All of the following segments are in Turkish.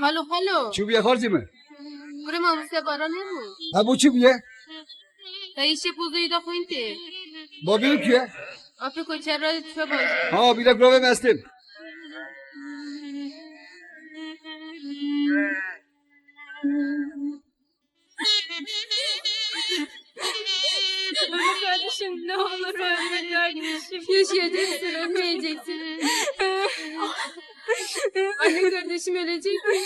Halo. چی بیه خارجی من؟ Buraya mamuse bara ne bu? Ha bu çi بیه؟ Ta işe puzuyu da koyun te. با بیرو کیه؟ Apre koçerra tüfe bak. ها بیره گروه مستیم Ölme kardeşim ne olur ölme kardeşim. Yaşayacaksın ölmeyeceksin. Anne kardeşim ölecek mi?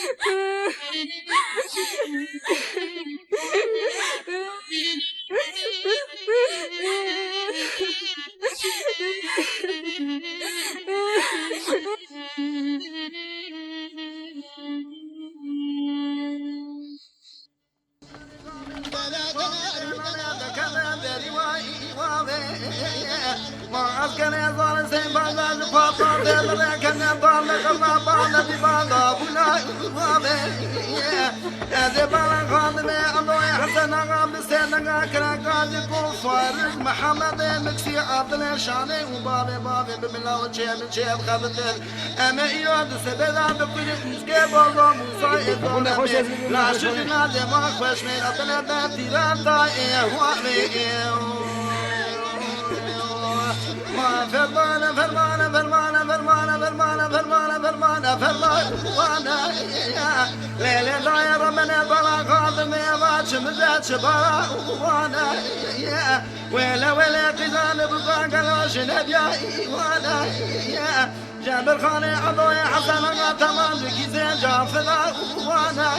محمد مكسي عبد الشاني وبابي بابي بملا وشيم شيم خبتل اما يود سبلا بكل مسكب الله مصايد لا شجنا ما خوش من اطلع بتيران داي وامي ما فرمانه فرمانه فرمانه فرمانه فرمانه فرمانه فرمانه فرمانه وانا ليلة لا رمنا بلا قادم يا باتش مزاتش بلا وانا ولا ولا قزان بقاق الوشن بياي وانا جابر خاني عضوي حسن تمام بكيزين جافلا وانا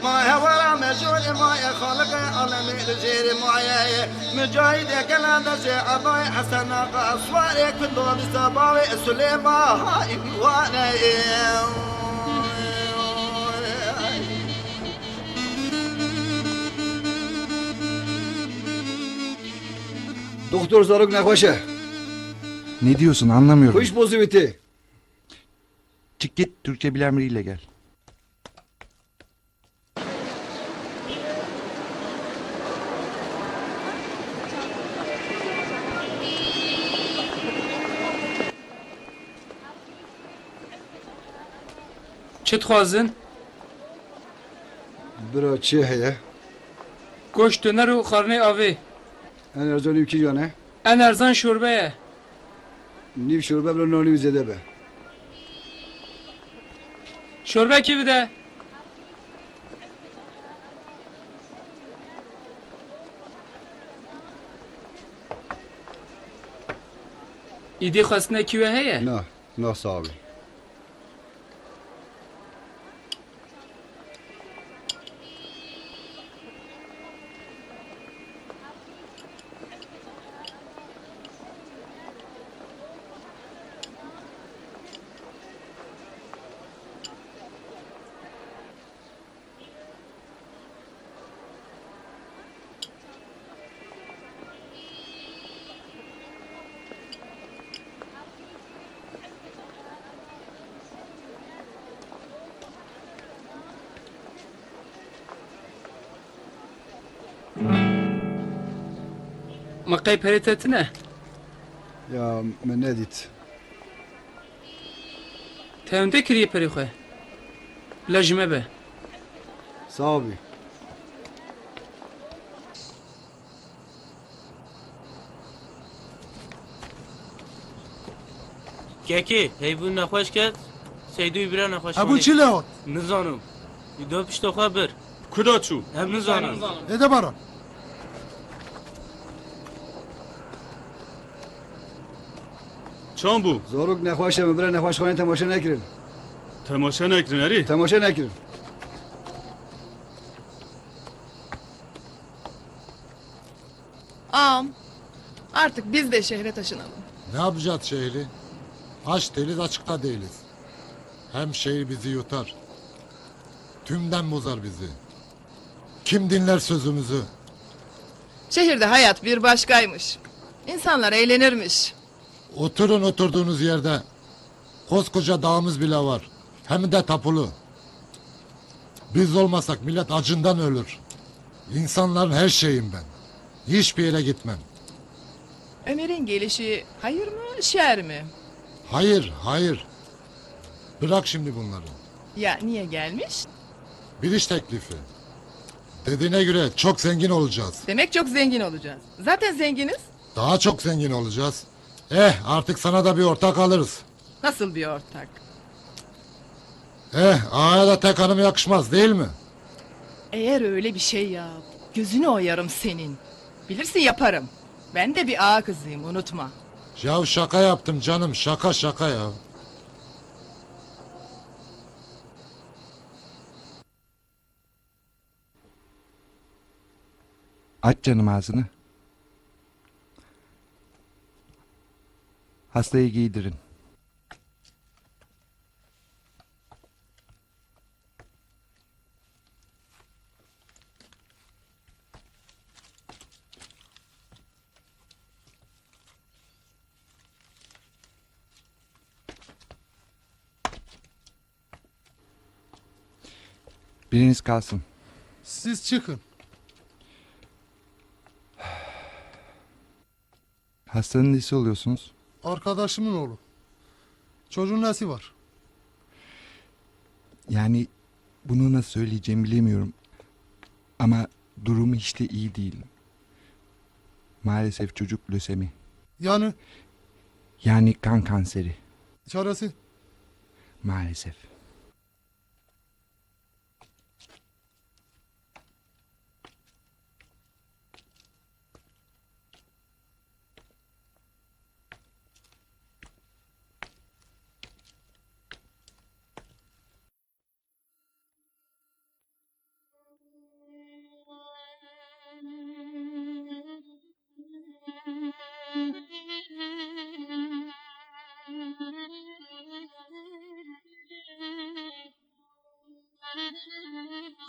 ما هورا مجول ما يخلق علمي الجير معي مجاهد كلا دشي عضوي حسن قصواري كل دور سباوي سليمان هاي وانا Doktor Zaruk Nekbaşı. Ne diyorsun anlamıyorum. Bu iş bozu bitti. Çık git Türkçe bilen biriyle gel. چه خوازن؟ Bira çi heye? گوشت دنر و خارنه آوی En erzoni ki jane. ان ارزان شوربه Niv şurbe bile noni zede be. شوربه کی بده؟ ایدی خواستنه کیوه هیه؟ Na sağ ol. مقای پریتت نه؟ Ya men ne dit? تهونده کریه پری خواه لجمه به Sağ ol. کی حیوان نخوش کرد سیدوی برا نخوش ابو چی لهات؟ نزانم ایدو پیش تو خواه بر کدا چو؟ هم نزانم اده برا چون بو؟ Zaruk Nekbaşı mı? Bira Nekbaşı khane temaşa nekirin. تماشا نکرین اری؟ Temaşa nekirin. Ağam, artık biz de şehre taşınalım. Ne yapacağız şehri? Aç değiliz açıkta değiliz. Hem şehir bizi yutar. Tümden bozar bizi. Kim dinler sözümüzü? Şehirde hayat bir başkaymış. İnsanlar eğlenirmiş. Oturun oturduğunuz yerde. Koskoca dağımız bile var. Hem de tapulu. Biz olmasak millet acından ölür. İnsanların her şeyim ben. Hiçbir yere gitmem. Ömer'in gelişi hayır mı şer mi? Hayır, hayır. Bırak şimdi bunları. Ya niye gelmiş? Bir iş teklifi. Dediğine göre çok zengin olacağız. Demek çok zengin olacağız. Zaten zenginiz. Daha çok zengin olacağız. Artık sana da bir ortak alırız. Nasıl bir ortak? Ağaya da tek hanım yakışmaz değil mi? Eğer öyle bir şey yap, gözünü oyarım senin. Bilirsin yaparım. Ben de bir ağa kızıyım, unutma. Ya şaka yaptım canım, şaka ya. Aç canım ağzını. Hastayı giydirin. Biriniz kalsın. Siz çıkın. Hastanın nesi oluyorsunuz? Arkadaşımın oğlu. Çocuğun nesi var? Yani bunu nasıl söyleyeceğimi bilemiyorum. Ama durumu hiç de iyi değil. Maalesef çocuk lösemi. Yani kan kanseri. çaresi. Maalesef.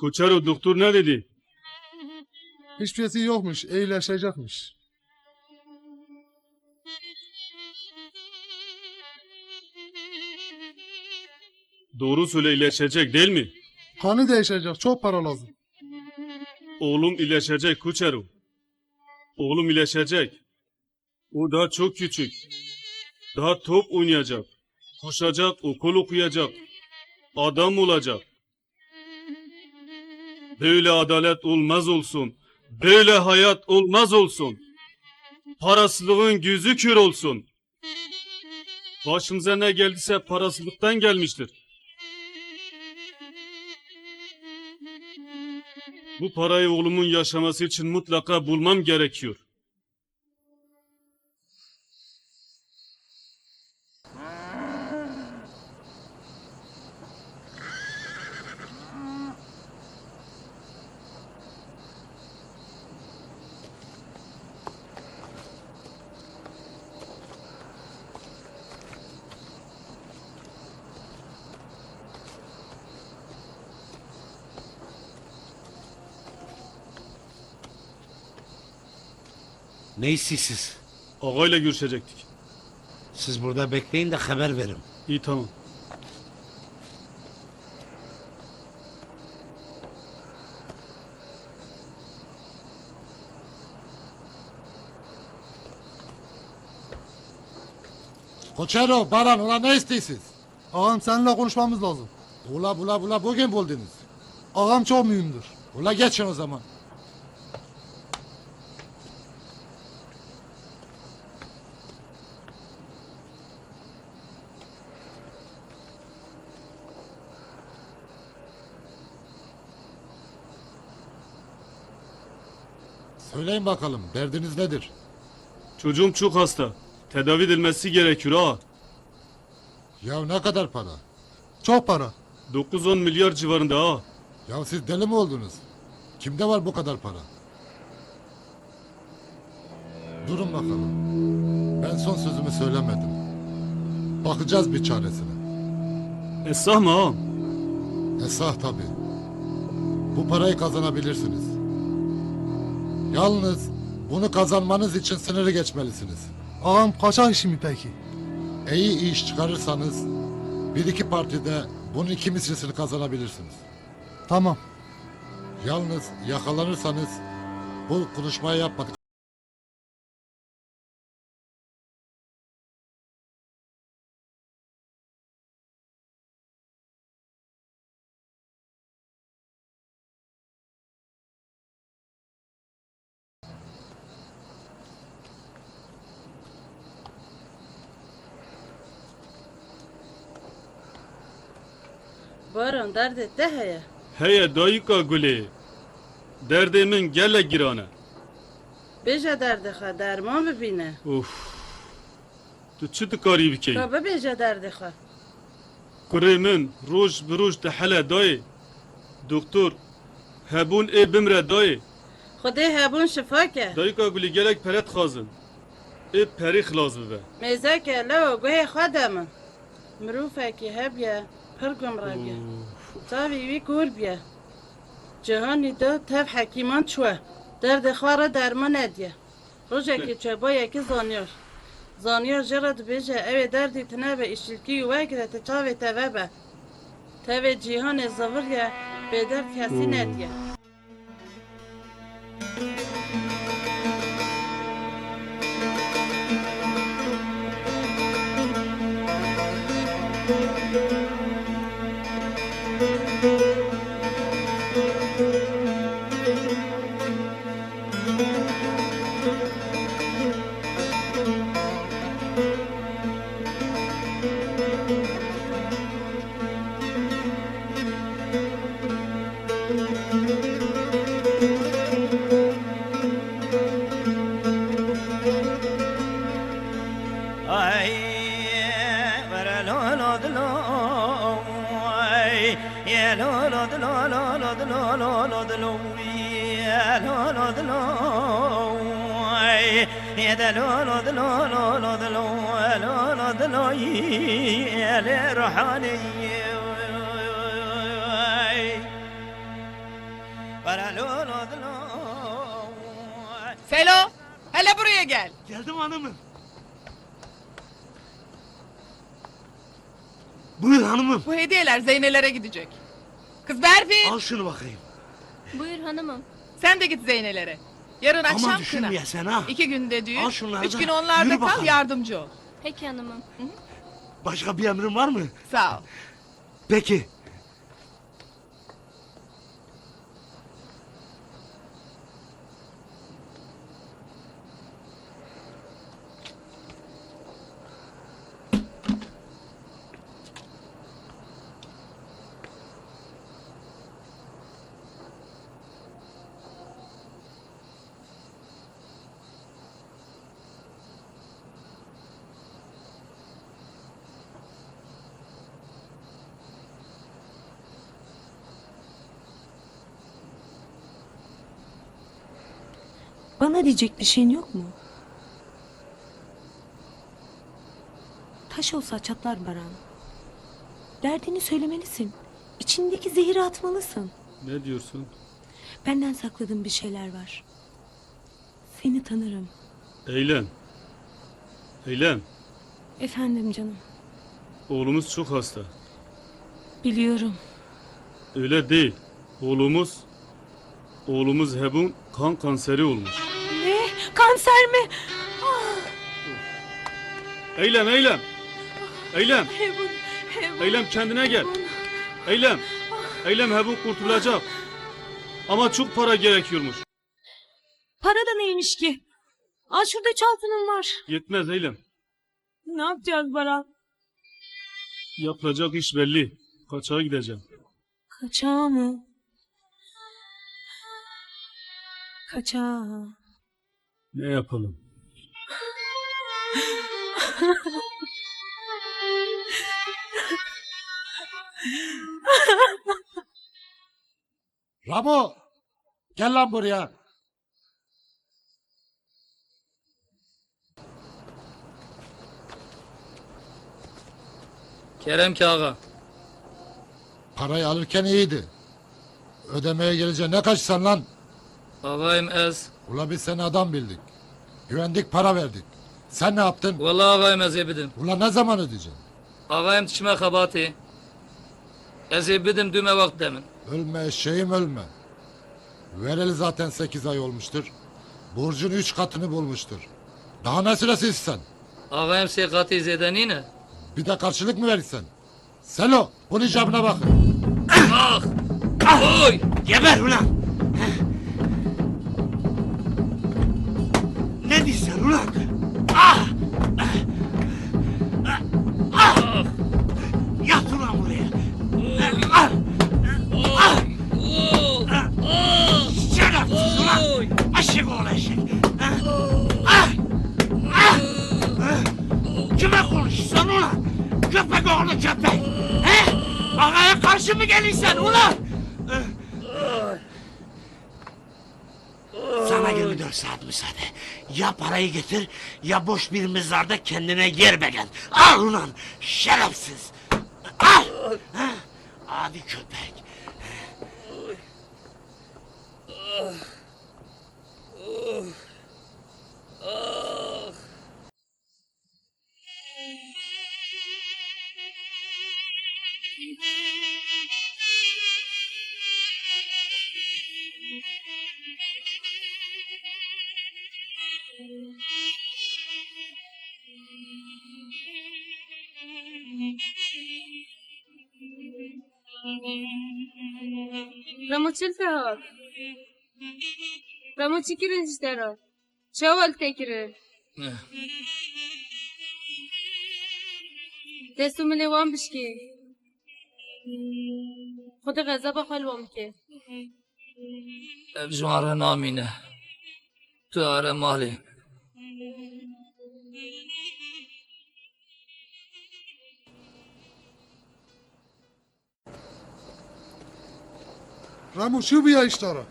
Koçero doktor ne dedi? Hiçbir şeysi yokmuş. İyileşecekmiş. Doğru söyle iyileşecek değil mi? Kanı değişecek. Çok para lazım. Oğlum iyileşecek Koçero. Oğlum iyileşecek. O daha çok küçük. Daha top oynayacak. Koşacak, okul okuyacak. Adam olacak. Böyle adalet olmaz olsun. Böyle hayat olmaz olsun. Parasızlığın gözü kör olsun. Başımıza ne geldiyse parasızlıktan gelmiştir. Bu parayı oğlumun yaşaması için mutlaka bulmam gerekiyor. Ne istiyorsunuz? Ağayla görüşecektik. Siz burada bekleyin de haber verin. İyi tamam. Koçero, Baran, ulan ne istiyorsunuz? Ağam seninle konuşmamız lazım. Ula bugün buldunuz. Ağam çok mühimdir. Ula geçin o zaman. Söyleyin bakalım, derdiniz nedir? Çocuğum çok hasta. Tedavi edilmesi gerekiyor ha. Ya ne kadar para? Çok para. 9-10 milyar civarında ha. Ya siz deli mi oldunuz? Kimde var bu kadar para? Durun bakalım. Ben son sözümü söylemedim. Bakacağız bir çaresine. Esah mı ha? Esah tabii. Bu parayı kazanabilirsiniz. Yalnız bunu kazanmanız için sınırı geçmelisiniz. Ağam kaçak işi mi peki? İyi iş çıkarırsanız bir iki partide bunun 2 mislisini kazanabilirsiniz. Tamam. Yalnız yakalanırsanız bu konuşmayı yapmadık. Baran derdet de heye. Heye dayıka gülü. Derdimin gele girane. Beje derdexe derman bibine. Of. Tu çi dikarî bikey? Baba beje derdexe. Kurê min roj bi roj dihele dayê. Doktor hebûn ê bimre dayê. Xudê hebûn şifake. Dayıka gülü gelek pere dixwazin. Ê perê xilas bibe. Mêzeke lew guhê xwe de min. Mirovekî hebye pir gumrebiye. Tavî wî kur biye. Cihanî de tev hekîman çûye. Derdê xwe re derman ediye. Rojekê çebayekî zanyor. Zanyor jê re dibêje ew ê derdî tune be îşilkî û wekire te çavê te vebe. Tevê cîhanê zivir ye bêderd kesî nediye. Ay, vera lo lo de lo, ay, ye lo lo de lo lo lo de lo lo lo de lo, ye lo lo de lo, ay, ye de lo lo de lo lo lo de lo, lo lo de lo, ye le rohani, ay, vera lo lo de lo. Selo, hele buraya gel. Geldim hanımım. Buyur hanımım. Bu hediyeler Zeynelere gidecek. Kız Berfin, Al şunu bakayım. Buyur hanımım. sen de git Zeynelere. Yarın akşam Aman kına. düşünme sen ha. 2 günde düğün, Al şunları 3 da gün onlarda yürü kal, bakalım. yardımcı ol. Peki hanımım. Başka bir emrin var mı? Sağ ol. Peki. Bana diyecek bir şeyin yok mu? Taş olsa çatlar Baran. Derdini söylemelisin. İçindeki zehiri atmalısın. Ne diyorsun? Benden sakladığın bir şeyler var. Seni tanırım. Eylem. Eylem. Efendim canım. Oğlumuz çok hasta. Biliyorum. Öyle değil. Oğlumuz Hebun kan kanseri olmuş. Ne? Kanser mi? Eylem, Eylem. Eylem, Hebun, Hebun. Eylem kendine gel. Eylem. Eylem Hebun kurtulacak. Ama çok para gerekiyormuş. Para da neymiş ki? Aa şurada altının var. Yetmez Eylem. Ne yapacağız Baran? Yapılacak iş belli. Kaçağa gideceğim. Kaçağı mı? Kaçağı. Ne yapalım? Ramo, gel lan buraya. Kerem ki ağa. Parayı alırken iyiydi. Ödemeye gelince ne kaçsan lan? Ağayım ez. Ula biz seni adam bildik. Güvendik, para verdik. Sen ne yaptın? Vallahi ağayım ez yebidim. Ula ne zaman ödeyeceksin? Ağayım tişime kabati. Ez yebidim düğme vakti demin. Ölme eşeğim ölme. Vereli zaten 8 ay olmuştur. Borcun 3 katını bulmuştur. Daha ne süresi sen? Ağayım sekati zeden yine. Bir de karşılık mı verirsen? Selo, bunun icabına bakın. Ah! Oy! Geber ulan. Ne diyorsun ulan? Ah! Ah! Yat ulan buraya. Ah! eşek. Ah! Ah! Kime konuşuyorsun ulan? Köpek oğlu köpek. He? Ağaya karşı mı gelirsen ulan? Sana 24 saat müsaade. Ya parayı getir ya boş bir mezarda kendine yer beğen. Al ulan şerefsiz. Al. Ha? Adi köpek. Ramo chilta. Ramo chikirin istero. Chaval tekirin. دستو من وام بشكي خود غذا بخل وام که جواره نامینه تو آره مالی رامو شو بیا اشترا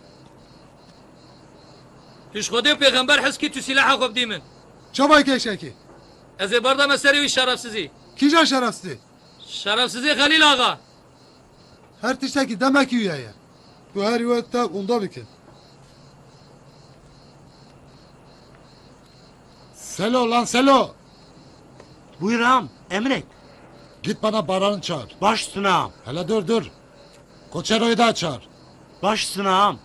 پیش خودی پیغمبر حس کی تو سلاح خوب دیمن چابای کشکی از بردا مسری و شرفسizی کیجا شرفستی şerefsizi Halil Ağa. her tişteki demek ki üyeye bu her rivayette onda bikin Selo lan Selo. Buyur ağam emret. Git bana Baran'ı çağır. Baş üstüne ağam. Hele dur. Koçero'yu da çağır. Baş üstüne ağam.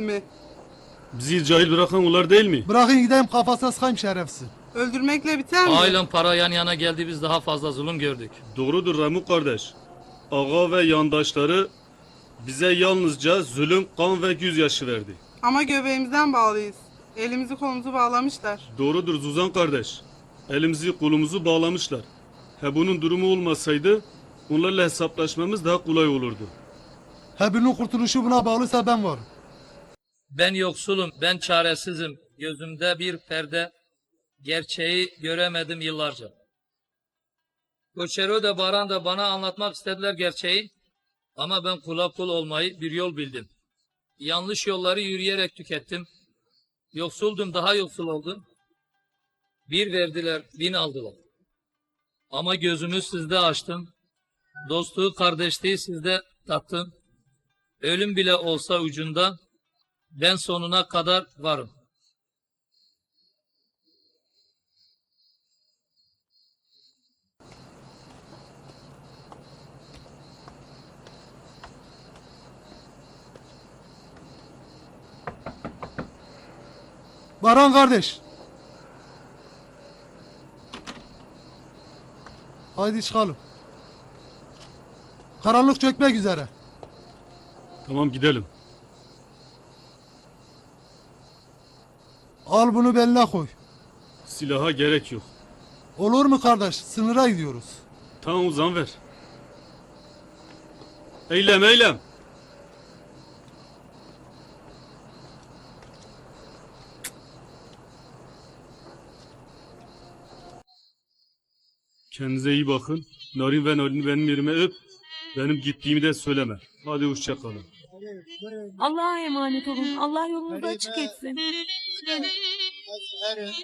mi? Bizi cahil bırakan onlar değil mi? Bırakın gideyim kafasına sıkayım şerefsiz. Öldürmekle biter mi? Ailen para yan yana geldi biz daha fazla zulüm gördük. Doğrudur Ramuk kardeş. Ağa ve yandaşları bize yalnızca zulüm, kan ve gözyaşı verdi. Ama göbeğimizden bağlıyız. Elimizi kolumuzu bağlamışlar. Doğrudur Zuzan kardeş. Elimizi kolumuzu bağlamışlar. Bunun durumu olmasaydı onlarla hesaplaşmamız daha kolay olurdu. Birinin kurtuluşu buna bağlıysa ben varım. Ben yoksulum, ben çaresizim. Gözümde bir perde, gerçeği göremedim yıllarca. Koçero da Baran da bana anlatmak istediler gerçeği. Ama ben kula kul olmayı bir yol bildim. Yanlış yolları yürüyerek tükettim. Yoksuldum, daha yoksul oldum. Bir verdiler, 1000 aldılar. Ama gözümü sizde açtım. Dostluğu, kardeşliği sizde tattım. Ölüm bile olsa ucunda ben sonuna kadar varım. Baran kardeş. Haydi çıkalım. Karanlık çökmek üzere. Tamam gidelim. Al bunu beline koy. Silaha gerek yok. Olur mu kardeş? Sınıra gidiyoruz. Tamam uzan ver. Eylem. Kendinize iyi bakın. Narin ve Narin benim yerime öp. Benim gittiğimi de söyleme. Hadi hoşça kalın. Allah'a emanet olun. Allah yolunuzu açık etsin. Her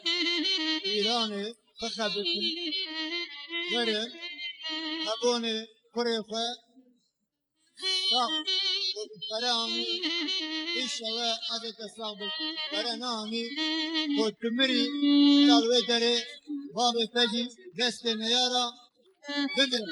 İran'ı fakabetini verin. Abone Kore'ye sağ Karanı İnşallah adeta sağlık Karanı Kotumiri Talvedere Babeteci Destene Yara Döndürün.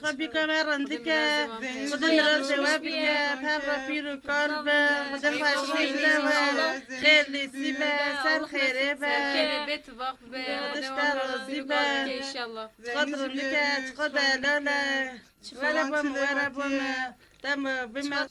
تخبي كاميرا عندك خدم الزواج بابا بيرو كارب خدم فاشيش خير لي سيبا سال خيري با بيت وقت تشتغل زيبا ان شاء الله تقدر عندك تقدر لا ولا بم تم بما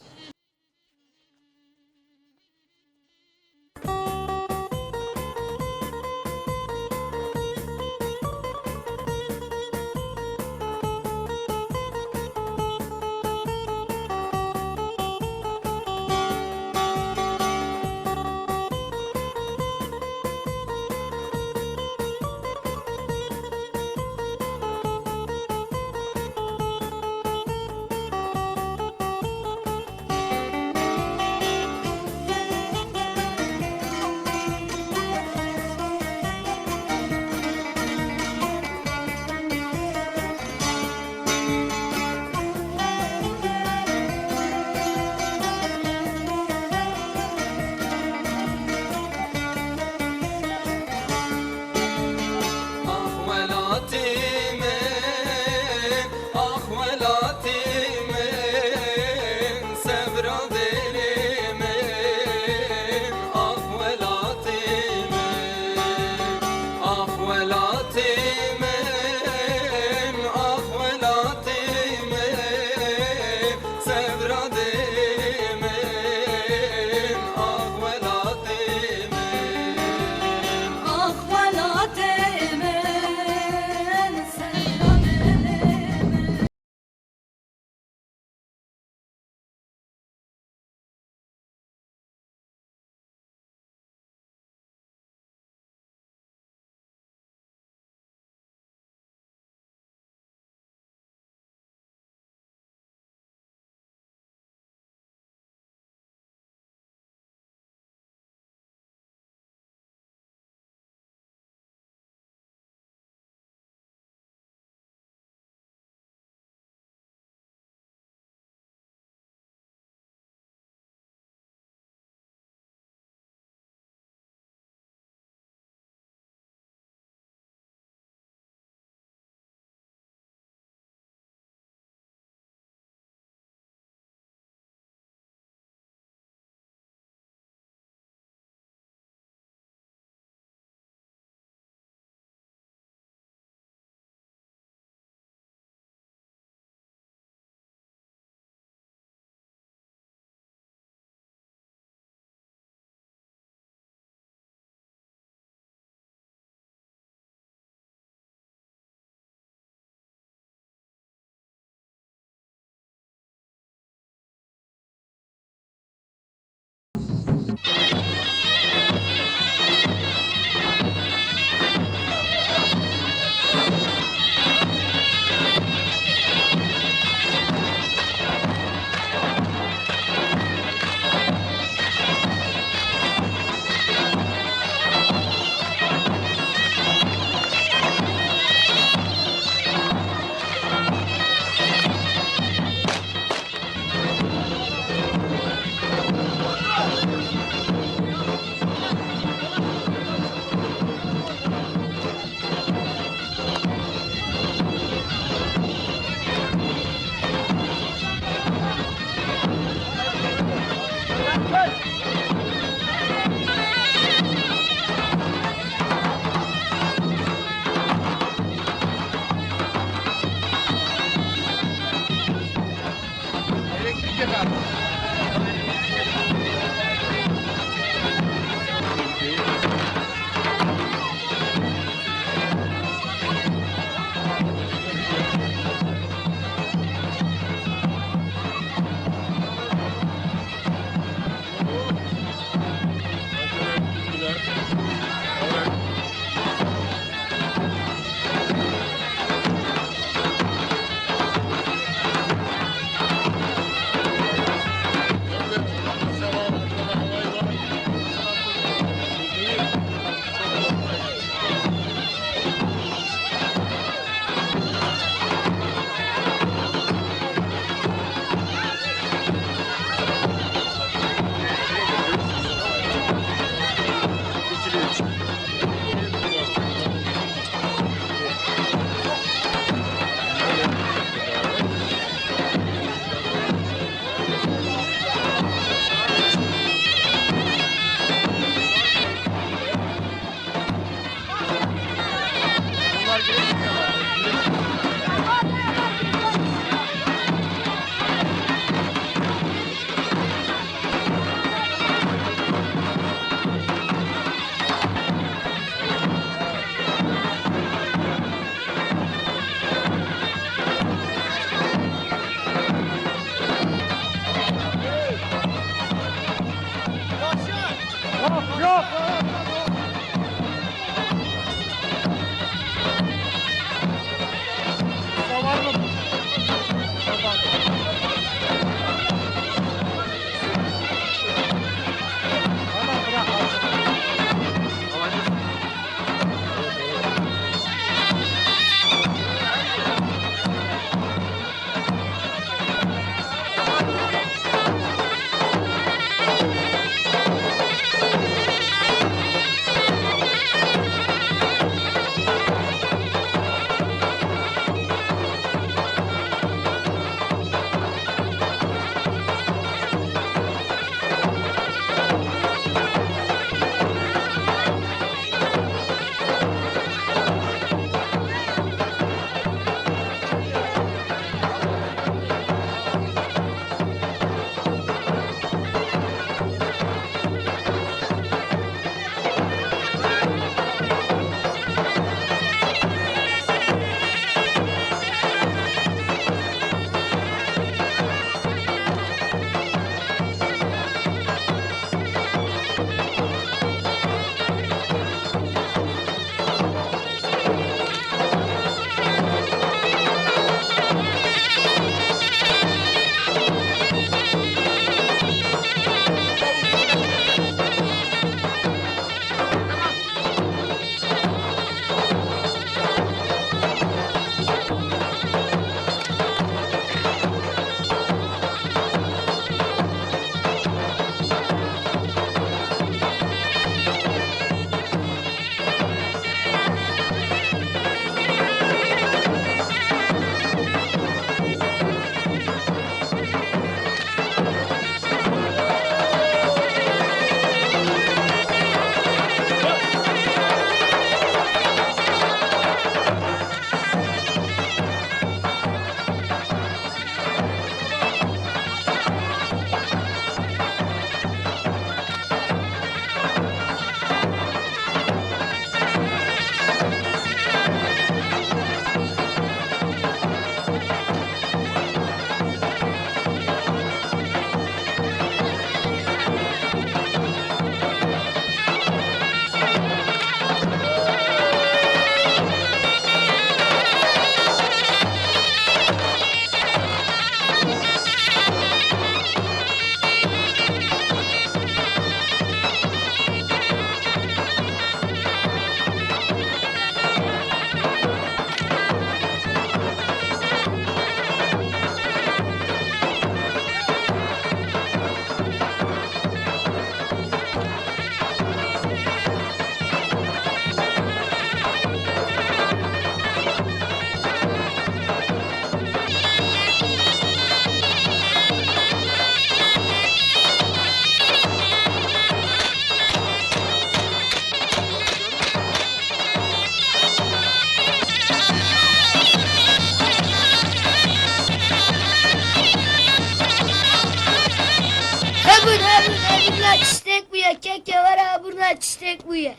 çiçek bu ya. Kek ya var ha burada çiçek bu ya.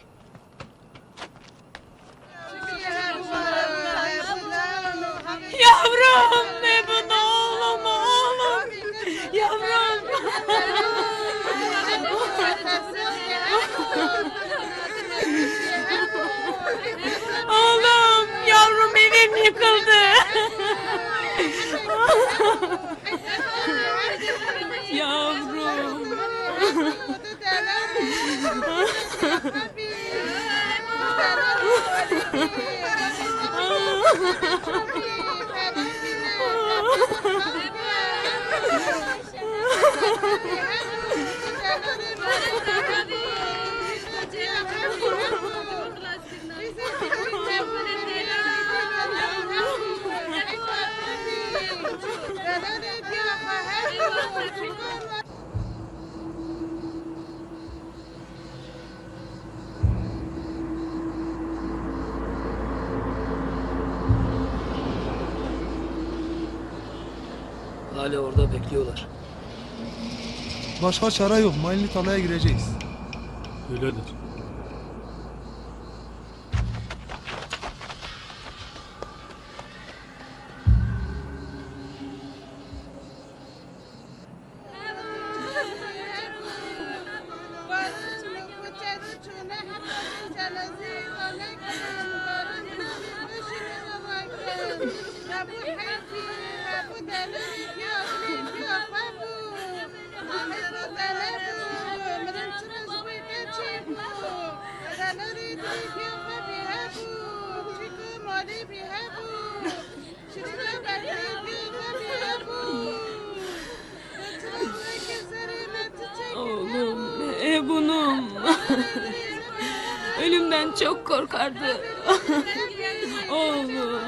Yavrum ne bu oğlum oğlum. Yavrum. Oğlum yavrum evim yıkıldı. Yavrum. Hala orada bekliyorlar. Başka çare yok. Mayınlı tarlaya gireceğiz. Öyledir. Oğlum bunum. Ölümden çok korkardı. Oğlum.